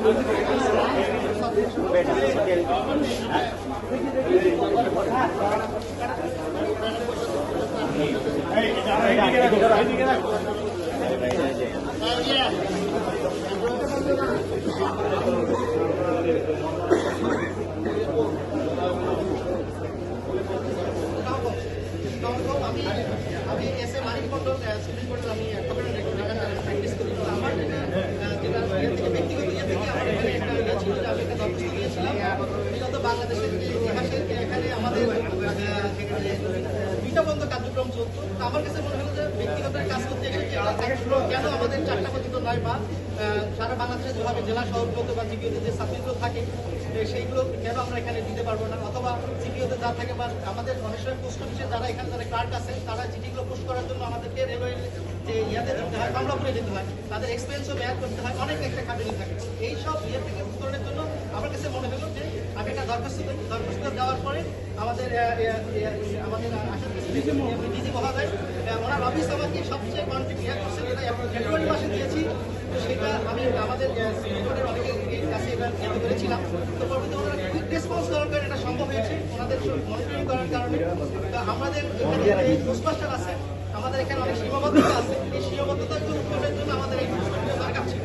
আমি S A Manik Mondal supreme কোর্টের আমি প্র্যাকটিস করি। তো আমার যেটা ব্যক্তিগত থেকে আমার এখানে একটা ছিল যে আমি একটা দরখাস্ত দিয়েছিলাম বিগত বাংলাদেশের যে ইতিহাসের এখানে আমাদের দুইটা বন্ধ কার্যক্রম চলতো। তো আমার কাছে মনে হলো যে ব্যক্তিগত কাজ করতে এসে কেন আমাদের চারটা পর্যন্ত নয় বা সারা বাংলাদেশে যেভাবে জেলা শহরগুলোতে বা জিপিওতে যে সাবজেক্টগুলো থাকে সেইগুলো কেন আমরা এখানে দিতে পারবো না, অথবা জিপিওতে যা থাকে বা আমাদের অনেক সময় পোস্ট অফিসে যারা এখানে যারা ক্লার্ক আছে তারা চিঠিগুলো পোস্ট করার জন্য আমাদেরকে রেলওয়ে যে ইয়াতে যেতে হয়, কমলাপুরে যেতে হয়, তাদের এক্সপেন্সও ব্যয় করতে হয়, অনেক একটা খাটুনি থাকে। এইসব ইয়ে থেকে উত্তরণের জন্য আমার কাছে মনে হলো যে আমি একটা দরখাস্ত দেওয়ার পরে আমাদের ডিজি মহোদয় ওনার অফিস আমাকে সবচেয়ে কন্ট্রিবিউট করছে, যেটা ফেব্রুয়ারি মাসে দিয়েছি। সেটা আমি আমাদের বোর্ডের অনেকের কাছে এটা জানতে পেরেছিলাম। তো পরবর্তী ওনারা কুইক রেসপন্স দেওয়ার কারণে এটা সম্ভব হয়েছে ওনাদের মনিটরিং করার কারণে। তো আমাদের এখানে যে পোস্টমাস্টার আছে, আমাদের এখানে অনেক সীমাবদ্ধতা আছে, এই সীমাবদ্ধতা উত্তরের জন্য আমাদের এই দরকার ছিল।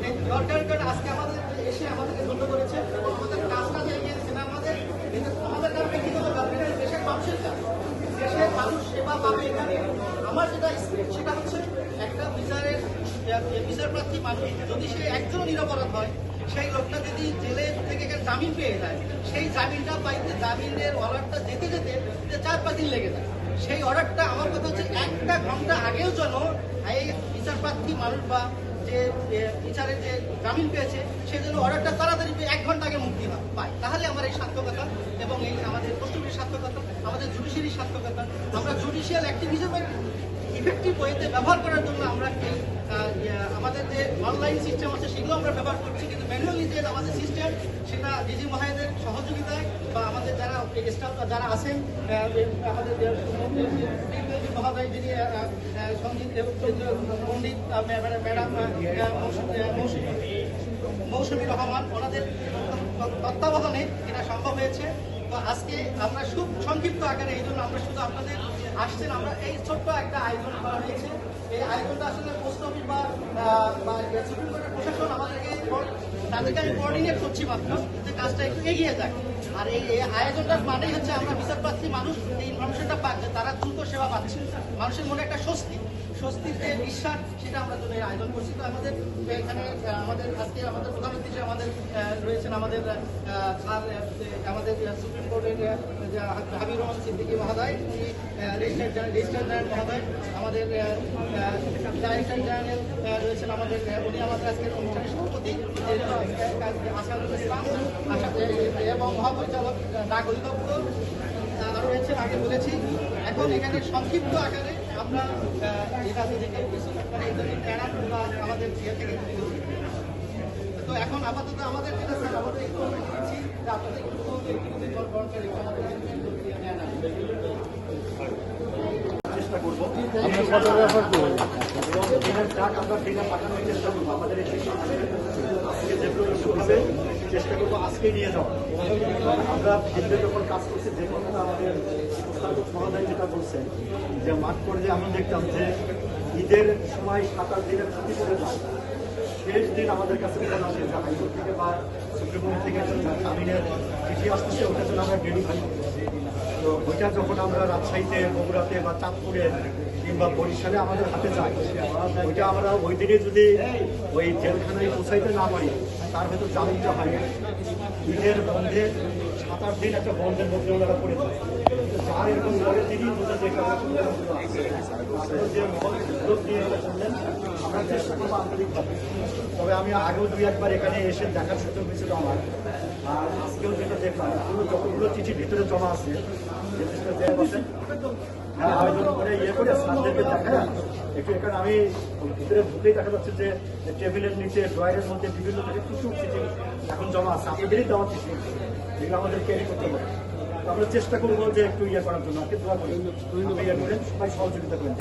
এই দরকারের কারণে আজকে আমাদের এসে আমাদেরকে বন্ধ করেছে এবং আমাদের কাজটা যে এগিয়েছে না, আমাদের কারণে ব্যক্তিগত ব্যাপারে দেশের মানুষের কাজ, দেশের মানুষ সেবা পাবে। এখানে আমার যেটা সেটা হচ্ছে একটা বিচার প্রার্থী মানুষ যদি সে একজন নিরপরাধ হয়, সেই লোকটা যদি জেলে থেকে এখানে জামিন পেয়ে যায়, সেই জামিনটা পাইতে জামিনের অর্ডারটা যেতে যেতে 4-5 দিন লেগে যায়। সেই অর্ডারটা আমার কথা হচ্ছে 1 ঘন্টা আগেও যেন এই বিচার প্রার্থী মানুষ বা যে বিচারের যে জামিন পেয়েছে সে যেন অর্ডারটা তাড়াতাড়ি 1 ঘন্টা আগে মুক্তি পায়। তাহলে আমার এই সার্থকতা এবং এই আমাদের পোস্টঅফিসের সার্থকতা, আমাদের জুডিশিয়ারির সার্থকতা, আমরা জুডিশিয়াল অ্যাক্টিভিজমের ইফেক্টিভ ওয়েতে ব্যবহার করার জন্য আমরা আমাদের যে অনলাইন সিস্টেম আছে সেগুলো আমরা ব্যবহার করছি, কিন্তু ম্যানুয়ালি যে আমাদের সিস্টেম সেটা ডিজি মহোদয়ের সহযোগিতায় বা আমাদের যারা স্টাফ যারা আছেন, আমাদের মহোদয় যিনি সঞ্জিত পণ্ডিত ম্যাডাম মৌসুমী রহমান, ওনাদের তত্ত্বাবধানে এটা সম্ভব হয়েছে। তো আজকে আমরা খুব সংক্ষিপ্ত আকারে এই জন্য আমরা শুধু আপনাদের আসছেন, আমরা এই ছোট্ট একটা আয়োজন করা হয়েছে। এই আয়োজনটা আসলে পোস্ট অফিস বা সুপ্রিম কোর্টের প্রশাসন তাদেরকে আমি কোঅর্ডিনেট করছি মাত্র, যে কাজটা একটু এগিয়ে যায়। আর এই আয়োজনটার মানেই হচ্ছে আমরা বিচারপ্রার্থী মানুষ এই ইনফরমেশনটা পাচ্ছে, তারা দ্রুত সেবা পাচ্ছে, মানুষের মনে একটা স্বস্তির যে বিশ্বাস সেটা আমরা জন্য আয়োজন করছি। তো আমাদের এখানে আমাদের আজকে আমাদের প্রধান অতিথি আমাদের রয়েছেন আমাদের আমাদের সুপ্রিম কোর্টের হাবিবুর রহমান সিদ্দিকী মহোদয়, রেজিস্ট্রার জেনারেল মহোদয়, আমাদের ডাইরেক্টর জেনারেল রয়েছেন আমাদের, উনি আমাদের আজকের অনুষ্ঠানের সভাপতি আসাদুল ইসলাম এবং মহাপরিচালক ডাক অধিদপ্তর আরও রয়েছেন, আগে বলেছি। এখন এখানে সংক্ষিপ্ত আকারে আমরা এটা থেকে আমাদের ইয়ে থেকে তো এখন আপাতত আমাদের যেটা স্যার আমাদের একটু দিচ্ছি যে আপনাদের চেষ্টা করবো, আমরা ফটোগ্রাফার করবো এবং আমরা দিনে পাঠানোর চেষ্টা করবো। আমাদের আজকে যেগুলো হবে চেষ্টা করবো আজকে নিয়ে যাওয়া। আমরা ফিল্ডে যখন কাজ করছি যে কথাটা আমাদের মহোদয় যেটা বলছেন যে মাঠ পর্যায়ে আমরা দেখতাম যে ঈদের সময় 7-8 দিনের ছুটি করে যায়, শেষ দিন আমাদের কাছে ফোন আসে যে হাইকোর্ট থেকে বা সুপ্রিম কোর্ট থেকে জামিনের চিঠি আসতেছে, ওটার জন্য আমরা ডেলিভারি করি। তো ওইটা যখন আমরা রাজশাহীতে, বগুড়াতে বা চাঁদপুরে কিংবা বরিশালে আমাদের হাতে যায়, ওইটা আমরা ওই দিনে যদি ওই জেলখানায় পৌঁছাইতে না পারি, তার ভেতর জামিনটা হয় না। ঈদের বন্ধে 7-8 দিন একটা বন্ধের মধ্যে ওনারা পড়ে যায়। যার এরকম পরে তিনি যে উদ্যোগ নিয়ে করলেন, আমরা চেষ্টা করবো আন্তরিকভাবে। তবে আমি আগেও 2-1 এখানে এসে দেখার সুযোগ হয়েছিল আমার, আর আজকেও যেটা দেখলাম যতগুলো চিঠি ভিতরে জমা আছে আয়োজন করে ইয়ে করে স্যারদেরকে দেখা একটু। এখানে আমি ভিতরে ঢুকেই দেখা যাচ্ছে যে টেবিলের নিচে ড্রয়ারের মধ্যে বিভিন্ন জায়গায় প্রচুর চিঠি এখন জমা আছে, আপনাদেরই দেওয়া চিঠি, যেগুলো আমাদের ক্যারি করতে হবে। আমরা চেষ্টা করবো যে একটু ইয়ে করার জন্য, আপনি দোয়া করেন, ইয়ে করেন, সবাই সহযোগিতা করেন।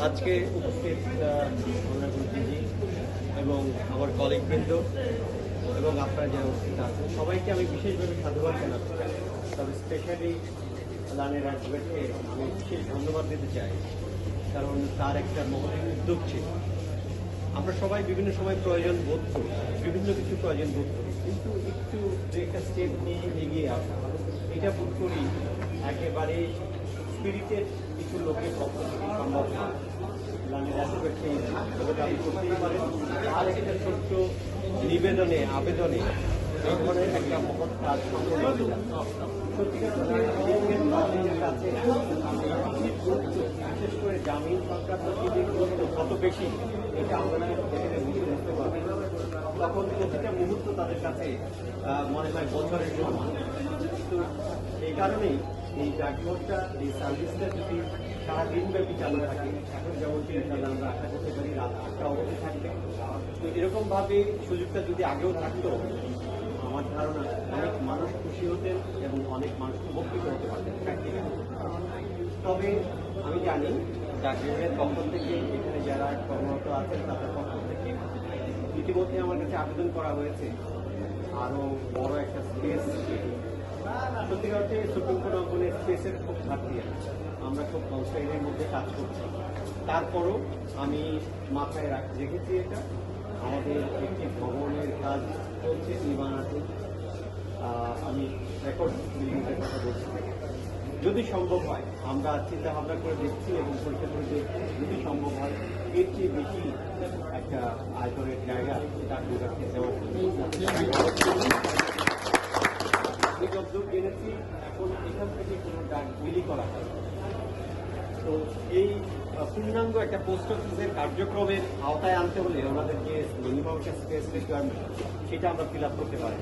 আজকে উপস্থিত এবং আমার কলিগবৃন্দ এবং আপনারা যারা উপস্থিত আছেন সবাইকে আমি বিশেষভাবে সাধুবাদ জানাতে চাই। তবে স্পেশালি লানের অ্যাডভোকেটকে আমি বিশেষ ধন্যবাদ দিতে চাই, কারণ তার একটা মহৎ উদ্যোগ ছিল। আমরা সবাই বিভিন্ন সময় প্রয়োজন বোধ করি, বিভিন্ন কিছু প্রয়োজন বোধ করি, কিন্তু একটু যে একটা স্টেপ নিয়ে এগিয়ে আসা, এটা বোধ করি একেবারে স্পিরিটেড কিছু লোকের পক্ষ থেকে সম্ভব নয়। লানের অ্যাডভোকেটকে দাবি করতেই পারেন। আর একটা ছোট্ট নিবেদনে আবেদনে এই ধরনের একটা মহৎ কাজ সম্পন্ন হতে যাচ্ছে। সত্যিকার কাছে বিশেষ করে জামিন সংক্রান্ত জিনিসগুলো কত বেশি এটা আমরা বুঝতে পারবো। তখন প্রতিটা মুহূর্ত তাদের কাছে মনে হয় বছরের সমান। তো এই কারণেই এই ডাকঘরটা, এই সার্ভিসটা যদি সারাদিনব্যাপী চালু থাকে, এখন যেমনটি ইনশাআল্লাহ আমরা আশা করতে পারি রাত 8টা অবধি থাকবে। তো এরকমভাবে সুযোগটা যদি আগেও থাকতো, আমার ধারণা অনেক মানুষ খুশি হতেন এবং অনেক মানুষ উপকৃত হতে পারতেন। তবে আমি জানি ডাকঘরের পক্ষ থেকে এখানে যারা কর্মরত আছেন তাদের পক্ষ থেকে ইতিমধ্যে আমার কাছে আবেদন করা হয়েছে আরও বড় একটা স্পেস। সত্যিকার অর্থে সুপ্রিম কোর্ট অঙ্গনের স্পেসের খুব ঘাটতি আছে। আমরা খুব কনস্ট্রেইনের মধ্যে কাজ করছি। তারপরও আমি মাথায় রেখেছি এটা আমাদের একটি ভবনের কাজ চলছে নির্মাণাধীন। আমি রেকর্ড বিল্ডিংয়ের কথা বলছি। যদি সম্ভব হয় আমরা চিন্তা ভাবনা করে দেখছি এবং পরীক্ষা করে দেখছি, যদি সম্ভব হয় এর চেয়ে বেশি একটা আয়তনের জায়গা ডাকঘরকে দেওয়ার আমি যতদূর জেনেছি এখন এখান থেকে কোনো ডাক বিলি করা হয়। তো এই পূর্ণাঙ্গ একটা পোস্ট অফিসের কার্যক্রমের আওতায় আনতে হলে ওনাদের যে মিনিমাম একটা স্পেস রিকোয়ারমেন্ট সেটা আমরা ফিল আপ করতে পারি।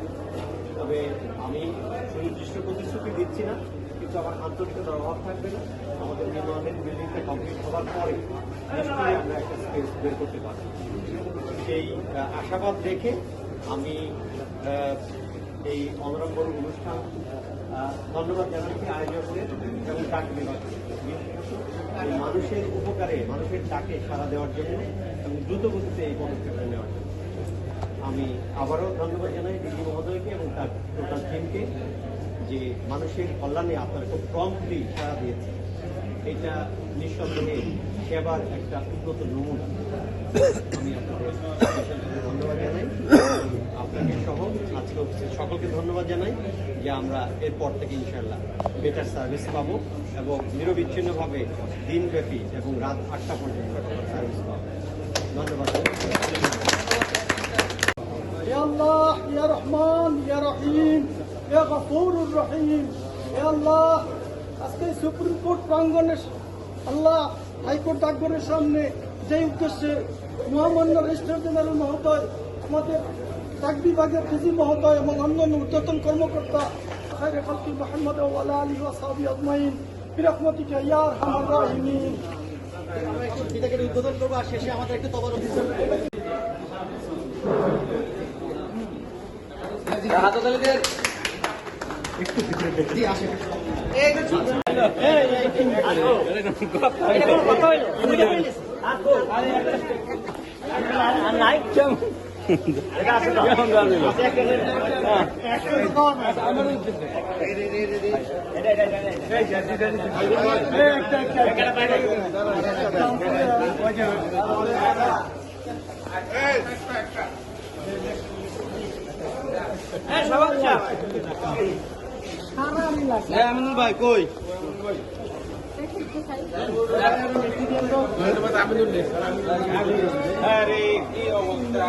তবে আমি সুনির্দিষ্ট প্রতিশ্রুতি দিচ্ছি না, কিন্তু আমার আন্তরিকতার অভাব থাকবে না। আমাদের নির্মাণের বিল্ডিংটা কমপ্লিট হওয়ার পরে নিশ্চয়ই আমরা একটা স্পেস বের করতে পারি। সেই আশাবাদ রেখে আমি এই অনরম্বর অনুষ্ঠান ধন্যবাদ জানাচ্ছি আয়োজকদের এবং ডাক বিভাগকে, মানুষের উপকারে মানুষের ডাকে সাড়া দেওয়ার জন্য এবং দ্রুত গতিতে এই পদক্ষেপটা নেওয়ার জন্য। আমি আবারও ধন্যবাদ জানাই ডিজি মহোদয়কে এবং তার টোটাল টিমকে যে মানুষের কল্যাণে আপনারা খুব প্রম্পটলি সাড়া দিয়েছে। এটা নিঃসন্দেহে সেবার একটা উন্নত নমুনা। আমি আপনাদের ধন্যবাদ জানাই, আপনাকে সহ আজকে অফিসের সকলকে ধন্যবাদ জানাই যে আমরা এরপর থেকে ইনশাআল্লাহ বেটার সার্ভিস পাবো এবং নিরবিচ্ছিন্নভাবে দিনব্যাপী এবং রাত 8টা পর্যন্ত সার্ভিস পাবো। ধন্যবাদ। يا الله يا رحمن يا رحيم يا غفور الرحيم يا الله আজকে সুপ্রিম কোর্ট প্রাঙ্গণে আল্লাহ হাইকোর্ট ডাকঘরের সামনে যে উদ্দেশ্যে মহামান্য রেজিস্ট্রার জেনারেল মহোদয়, আমাদের ডাক বিভাগের ডিজি মহোদয় এবং অন্যান্য ঊর্ধ্বতন কর্মকর্তা খায়রে খালকি মুহাম্মদ ওয়া আলা আলিহি ওয়া সাহবিহি আজমাইন বিরহমাতিকা ইয়া আরহামার রাহিমিন। আমরা একটু বিভাগের উদ্বোধন করবো আর শেষে আমাদের একটু তবরক আমিনুল ভাই কই আরে কি অবস্থা